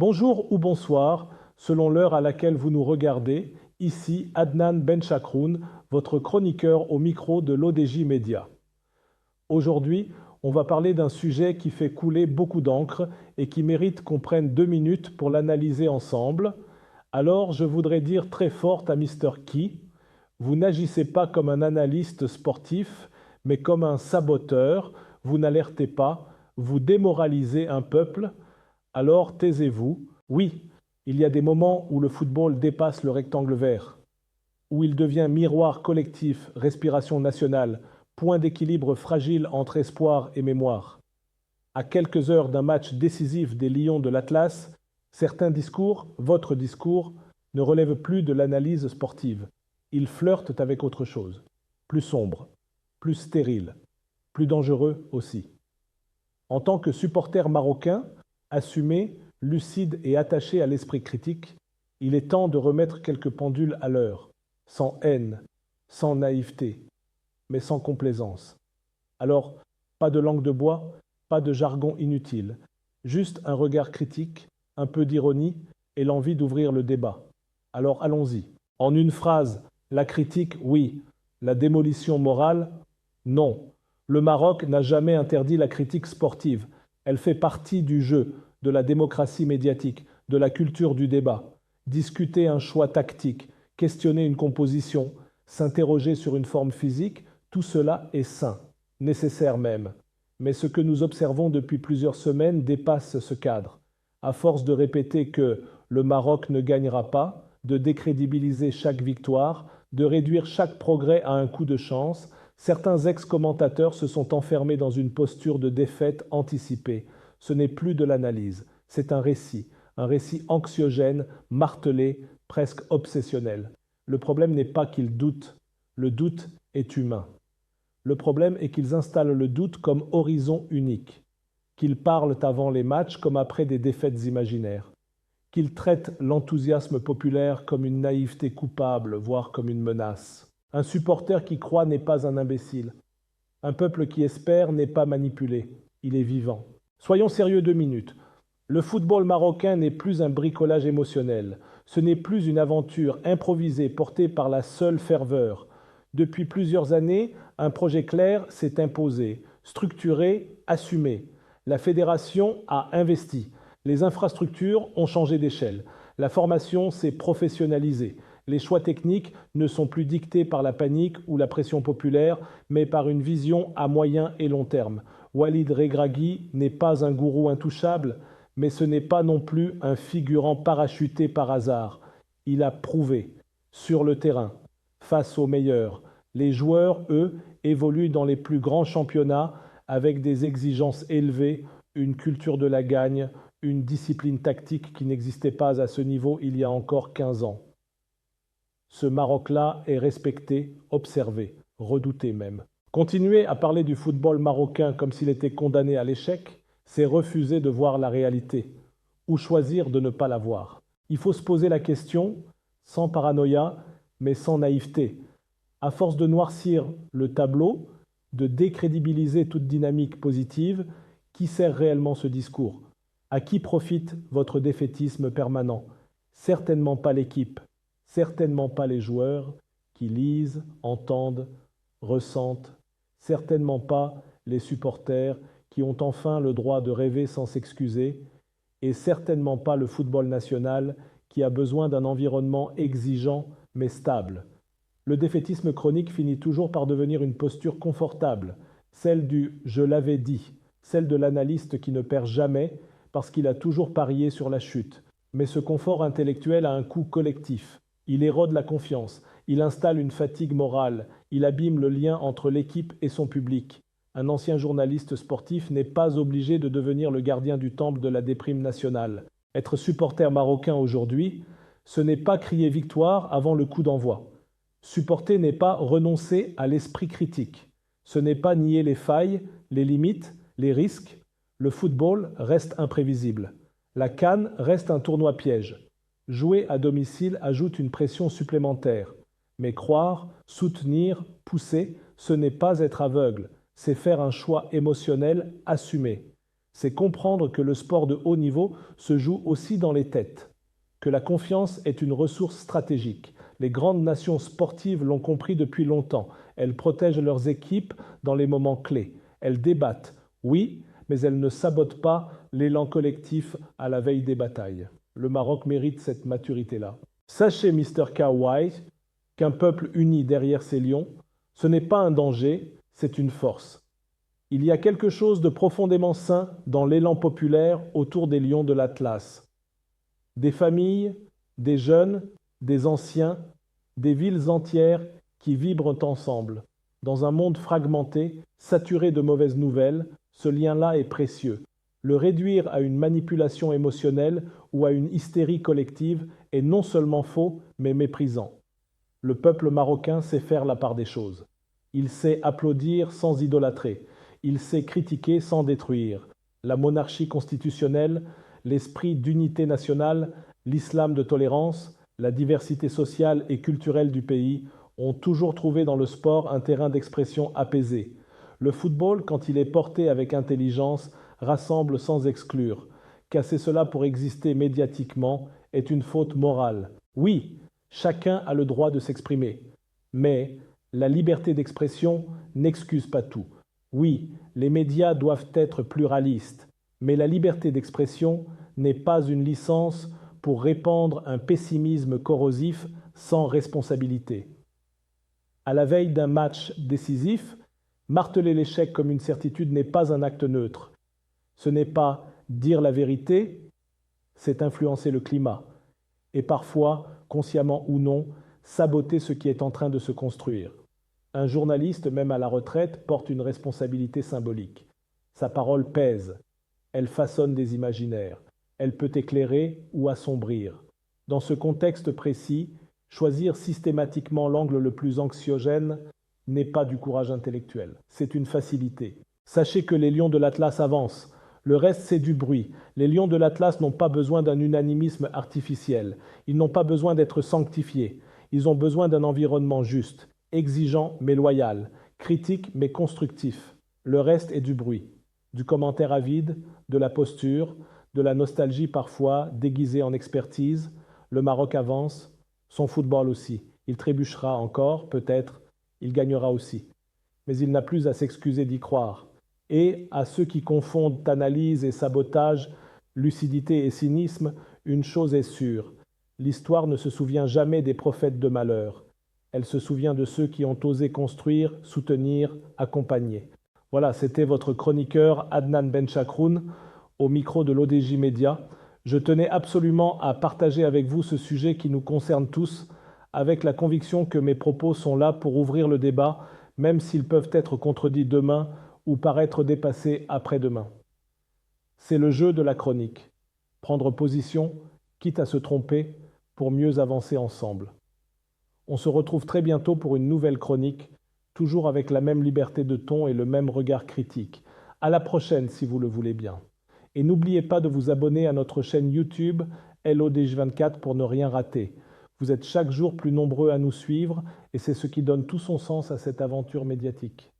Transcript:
Bonjour ou bonsoir, selon l'heure à laquelle vous nous regardez. Ici Adnan Benchakroun, votre chroniqueur au micro de l'ODJ Média. Aujourd'hui, on va parler d'un sujet qui fait couler beaucoup d'encre et qui mérite qu'on prenne 2 minutes pour l'analyser ensemble. Alors, je voudrais dire très fort à Mr. Key, vous n'agissez pas comme un analyste sportif, mais comme un saboteur, vous n'alertez pas, vous démoralisez un peuple, alors taisez-vous. Oui, il y a des moments où le football dépasse le rectangle vert, où il devient miroir collectif, respiration nationale, point d'équilibre fragile entre espoir et mémoire. À quelques heures d'un match décisif des Lions de l'Atlas, certains discours, votre discours, ne relèvent plus de l'analyse sportive. Ils flirtent avec autre chose, plus sombre, plus stérile, plus dangereux aussi. En tant que supporter marocain, assumé, lucide et attaché à l'esprit critique, il est temps de remettre quelques pendules à l'heure, sans haine, sans naïveté, mais sans complaisance. Alors, pas de langue de bois, pas de jargon inutile, juste un regard critique, un peu d'ironie et l'envie d'ouvrir le débat. Alors allons-y. En une phrase, la critique, oui. La démolition morale, non. Le Maroc n'a jamais interdit la critique sportive. Elle fait partie du jeu, de la démocratie médiatique, de la culture du débat. Discuter un choix tactique, questionner une composition, s'interroger sur une forme physique, tout cela est sain, nécessaire même. Mais ce que nous observons depuis plusieurs semaines dépasse ce cadre. À force de répéter que le Maroc ne gagnera pas, de décrédibiliser chaque victoire, de réduire chaque progrès à un coup de chance, certains ex-commentateurs se sont enfermés dans une posture de défaite anticipée. Ce n'est plus de l'analyse, c'est un récit anxiogène, martelé, presque obsessionnel. Le problème n'est pas qu'ils doutent, le doute est humain. Le problème est qu'ils installent le doute comme horizon unique, qu'ils parlent avant les matchs comme après des défaites imaginaires, qu'ils traitent l'enthousiasme populaire comme une naïveté coupable, voire comme une menace. Un supporter qui croit n'est pas un imbécile. Un peuple qui espère n'est pas manipulé, il est vivant. Soyons sérieux 2 minutes. Le football marocain n'est plus un bricolage émotionnel. Ce n'est plus une aventure improvisée portée par la seule ferveur. Depuis plusieurs années, un projet clair s'est imposé, structuré, assumé. La fédération a investi. Les infrastructures ont changé d'échelle. La formation s'est professionnalisée. Les choix techniques ne sont plus dictés par la panique ou la pression populaire, mais par une vision à moyen et long terme. Walid Regragui n'est pas un gourou intouchable, mais ce n'est pas non plus un figurant parachuté par hasard. Il a prouvé, sur le terrain, face aux meilleurs. Les joueurs, eux, évoluent dans les plus grands championnats avec des exigences élevées, une culture de la gagne, une discipline tactique qui n'existait pas à ce niveau il y a encore 15 ans. Ce Maroc-là est respecté, observé, redouté même. Continuer à parler du football marocain comme s'il était condamné à l'échec, c'est refuser de voir la réalité, ou choisir de ne pas la voir. Il faut se poser la question, sans paranoïa, mais sans naïveté. À force de noircir le tableau, de décrédibiliser toute dynamique positive, qui sert réellement ce discours? À qui profite votre défaitisme permanent? Certainement pas l'équipe, certainement pas les joueurs qui lisent, entendent, ressentent, certainement pas les supporters qui ont enfin le droit de rêver sans s'excuser, et certainement pas le football national qui a besoin d'un environnement exigeant mais stable. Le défaitisme chronique finit toujours par devenir une posture confortable, celle du « je l'avais dit », celle de l'analyste qui ne perd jamais parce qu'il a toujours parié sur la chute. Mais ce confort intellectuel a un coût collectif. Il érode la confiance, il installe une fatigue morale, il abîme le lien entre l'équipe et son public. Un ancien journaliste sportif n'est pas obligé de devenir le gardien du temple de la déprime nationale. Être supporter marocain aujourd'hui, ce n'est pas crier victoire avant le coup d'envoi. Supporter n'est pas renoncer à l'esprit critique. Ce n'est pas nier les failles, les limites, les risques. Le football reste imprévisible. La CAN reste un tournoi piège. Jouer à domicile ajoute une pression supplémentaire. Mais croire, soutenir, pousser, ce n'est pas être aveugle, c'est faire un choix émotionnel assumé. C'est comprendre que le sport de haut niveau se joue aussi dans les têtes, que la confiance est une ressource stratégique. Les grandes nations sportives l'ont compris depuis longtemps. Elles protègent leurs équipes dans les moments clés. Elles débattent, oui, mais elles ne sabotent pas l'élan collectif à la veille des batailles. Le Maroc mérite cette maturité-là. Sachez, Mr. Kawhi, qu'un peuple uni derrière ses lions, ce n'est pas un danger, c'est une force. Il y a quelque chose de profondément sain dans l'élan populaire autour des lions de l'Atlas. Des familles, des jeunes, des anciens, des villes entières qui vibrent ensemble. Dans un monde fragmenté, saturé de mauvaises nouvelles, ce lien-là est précieux. Le réduire à une manipulation émotionnelle ou à une hystérie collective est non seulement faux, mais méprisant. Le peuple marocain sait faire la part des choses. Il sait applaudir sans idolâtrer. Il sait critiquer sans détruire. La monarchie constitutionnelle, l'esprit d'unité nationale, l'islam de tolérance, la diversité sociale et culturelle du pays ont toujours trouvé dans le sport un terrain d'expression apaisé. Le football, quand il est porté avec intelligence, rassemble sans exclure. Casser cela pour exister médiatiquement est une faute morale. Oui, chacun a le droit de s'exprimer, mais la liberté d'expression n'excuse pas tout. Oui, les médias doivent être pluralistes, mais la liberté d'expression n'est pas une licence pour répandre un pessimisme corrosif sans responsabilité. À la veille d'un match décisif, marteler l'échec comme une certitude n'est pas un acte neutre. Ce n'est pas dire la vérité, c'est influencer le climat. Et parfois, consciemment ou non, saboter ce qui est en train de se construire. Un journaliste, même à la retraite, porte une responsabilité symbolique. Sa parole pèse, elle façonne des imaginaires, elle peut éclairer ou assombrir. Dans ce contexte précis, choisir systématiquement l'angle le plus anxiogène n'est pas du courage intellectuel, c'est une facilité. Sachez que les lions de l'Atlas avancent. Le reste, c'est du bruit. Les lions de l'Atlas n'ont pas besoin d'un unanimisme artificiel. Ils n'ont pas besoin d'être sanctifiés. Ils ont besoin d'un environnement juste, exigeant mais loyal, critique mais constructif. Le reste est du bruit, du commentaire avide, de la posture, de la nostalgie parfois déguisée en expertise. Le Maroc avance, son football aussi. Il trébuchera encore, peut-être, il gagnera aussi. Mais il n'a plus à s'excuser d'y croire. Et à ceux qui confondent analyse et sabotage, lucidité et cynisme, une chose est sûre, l'histoire ne se souvient jamais des prophètes de malheur. Elle se souvient de ceux qui ont osé construire, soutenir, accompagner. Voilà, c'était votre chroniqueur Adnan Benchakroun au micro de l'ODJ Média. Je tenais absolument à partager avec vous ce sujet qui nous concerne tous, avec la conviction que mes propos sont là pour ouvrir le débat, même s'ils peuvent être contredits demain ou paraître dépassés après-demain. C'est le jeu de la chronique. Prendre position, quitte à se tromper, pour mieux avancer ensemble. On se retrouve très bientôt pour une nouvelle chronique, toujours avec la même liberté de ton et le même regard critique. À la prochaine si vous le voulez bien. Et n'oubliez pas de vous abonner à notre chaîne YouTube LODJ24 pour ne rien rater. Vous êtes chaque jour plus nombreux à nous suivre et c'est ce qui donne tout son sens à cette aventure médiatique.